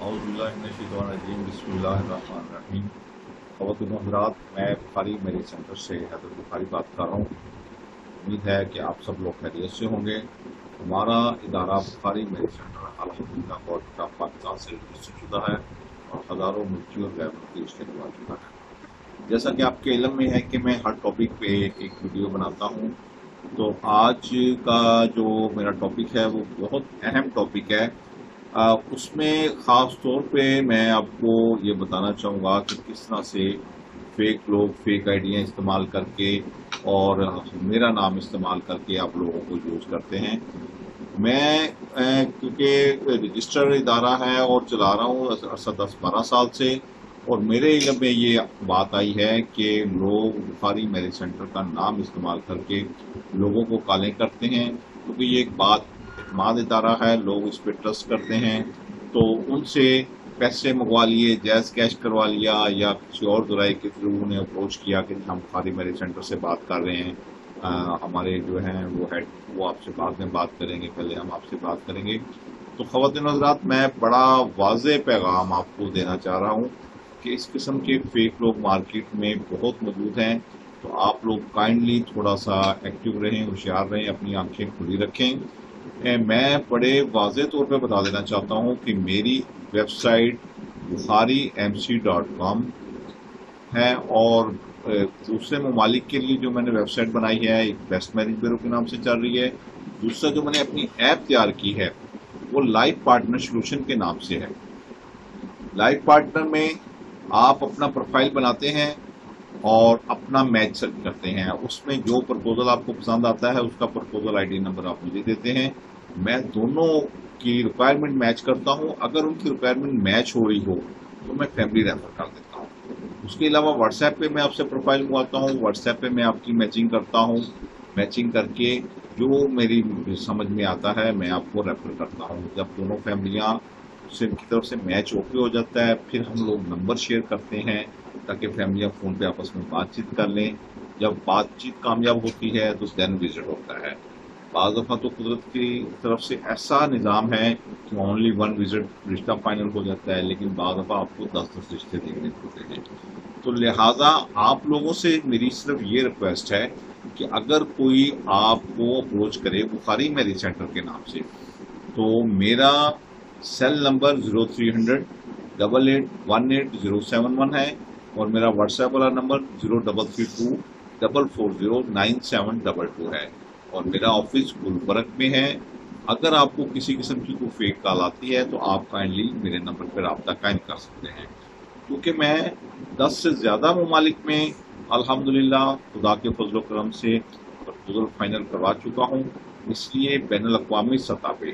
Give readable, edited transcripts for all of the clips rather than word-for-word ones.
औज़ुबिल्लाहिमिनश्शैतानिर्रजीम बिस्मिल्लाहिर्रहमानिर्रहीम। ख़वातीन व हज़रात, मैं बुखारी मेरे सेंटर से हैदर बुखारी बात कर रहा हूँ। उम्मीद है कि आप सब लोग खैरियत से होंगे। हमारा इदारा बुखारी मेरे सेंटर अल्हम्दुलिल्लाह लॉर्ड पाकिस्तान से रजिस्टर शुदा है और हज़ारों मुल्की और गैर मुल्की रिश्ते निभा चुका है। जैसा कि आपके इल्म में है कि मैं हर टॉपिक पे एक वीडियो बनाता हूँ, तो आज का जो मेरा टॉपिक है वो बहुत अहम टॉपिक है। उसमें ख़ास तौर पे मैं आपको ये बताना चाहूँगा कि किस तरह से फेक लोग फेक आइडिया इस्तेमाल करके और मेरा नाम इस्तेमाल करके आप लोगों को यूज़ करते हैं। मैं क्योंकि रजिस्टर इदारा है और चला रहा हूँ 10-12 साल से, और मेरे इल्म में ये बात आई है कि लोग बुखारी मेरे सेंटर का नाम इस्तेमाल करके लोगों को कॉलें करते हैं, क्योंकि ये एक बात एतमाद इदारा है, लोग इस पर ट्रस्ट करते हैं, तो उनसे पैसे मंगवा लिए, जैज़ कैश करवा लिया या किसी और दुराई के थ्रू उन्हें अप्रोच किया कि हम बुखारी मेरे सेंटर से बात कर रहे हैं, हमारे जो हैं वो हेड वो आपसे बाद में बात करेंगे, पहले हम आपसे बात करेंगे। तो ख़वातीन व हज़रात, मैं बड़ा वाज़ेह पैगाम आपको देना चाह रहा हूँ कि इस किस्म के फेक लोग मार्केट में बहुत मौजूद हैं, तो आप लोग काइंडली थोड़ा सा एक्टिव रहें, होशियार रहें, अपनी आंखें खुली रखें। मैं बड़े वाज़ेह तौर पे बता देना चाहता हूँ कि मेरी वेबसाइट bukhari.mc.com है, और दूसरे ममालिक के लिए जो मैंने वेबसाइट बनाई है एक बेस्ट मैरिज ब्यूरो के नाम से चल रही है। दूसरा जो मैंने अपनी ऐप तैयार की है वो लाइफ पार्टनर सोल्यूशन के नाम से है। लाइफ पार्टनर में आप अपना प्रोफाइल बनाते हैं और अपना मैच सेट करते हैं। उसमें जो प्रपोजल आपको पसंद आता है उसका प्रपोजल आईडी नंबर आप मुझे देते हैं, मैं दोनों की रिक्वायरमेंट मैच करता हूं। अगर उनकी रिक्वायरमेंट मैच हो रही हो तो मैं फैमिली रेफर कर देता हूं। उसके अलावा व्हाट्सएप पे मैं आपसे प्रोफाइल मंगवाता हूं, व्हाट्सएप पे मैं आपकी मैचिंग करता हूं, मैचिंग करके जो मेरी समझ में आता है मैं आपको रेफर करता हूं। जब दोनों फैमिलियां की तरफ से मैच ओके हो जाता है, फिर हम लोग नंबर शेयर करते हैं ताकि फैमिलियां फोन पे आपस में बातचीत कर लें। जब बातचीत कामयाब होती है तो देन विजिट होता है। बाज़ दफ़ा तो कुदरत की तरफ से ऐसा निज़ाम है कि ओनली वन विजिट रिश्ता फाइनल हो जाता है, लेकिन बाज़ दफ़ा आपको 10-10 रिश्ते देखने होते हैं। तो लिहाजा आप लोगों से मेरी सिर्फ ये रिक्वेस्ट है कि अगर कोई आपको अप्रोच करे बुखारी मैरिज सेंटर के नाम से, तो मेरा सेल नंबर 0300 881807 है और मेरा व्हाट्सएप वाला नंबर 0332 440 9722 है, और मेरा ऑफिस गुलबर्ग में है। अगर आपको किसी किस्म की कोई फेक कॉल आती है तो आप काइंडली मेरे नंबर पर रब्ता कायम कर सकते हैं, क्योंकि मैं 10 से ज़्यादा ममालिक में अल्हम्दुलिल्लाह खुदा के फजल करम से प्रपोजल फाइनल करवा चुका हूँ। इसलिए बैनुल अक़वामी सतह पे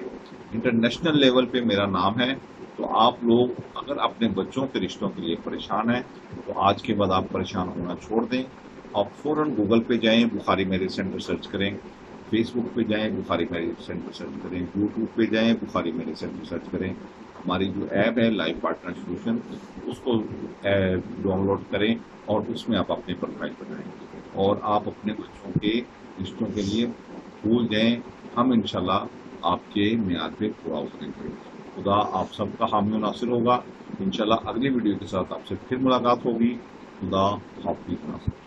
इंटरनेशनल लेवल पे मेरा नाम है। तो आप लोग अगर अपने बच्चों के रिश्तों के लिए परेशान हैं तो आज के बाद आप परेशान होना छोड़ दें। आप फौरन गूगल पे जाएं, बुखारी मैरिज सेंटर सर्च करें, फेसबुक पे जाएं, बुखारी मैरिज सेंटर सर्च करें, यूट्यूब पे जाएं, बुखारी मैरिज सेंटर सर्च करें। हमारी जो ऐप है लाइफ पार्टनर सोल्यूशन, उसको डाउनलोड करें और उसमें आप अपने प्रोफाइल बनाएं और आप अपने बच्चों के रिश्तों के लिए भूल जाएं। हम इंशाल्लाह आपके मियाद पे पूरा उतरेंगे। खुदा आप सबका हामी नासिर होगा। इंशाल्लाह अगली वीडियो के साथ आपसे फिर मुलाकात होगी। खुदा हाफिज़।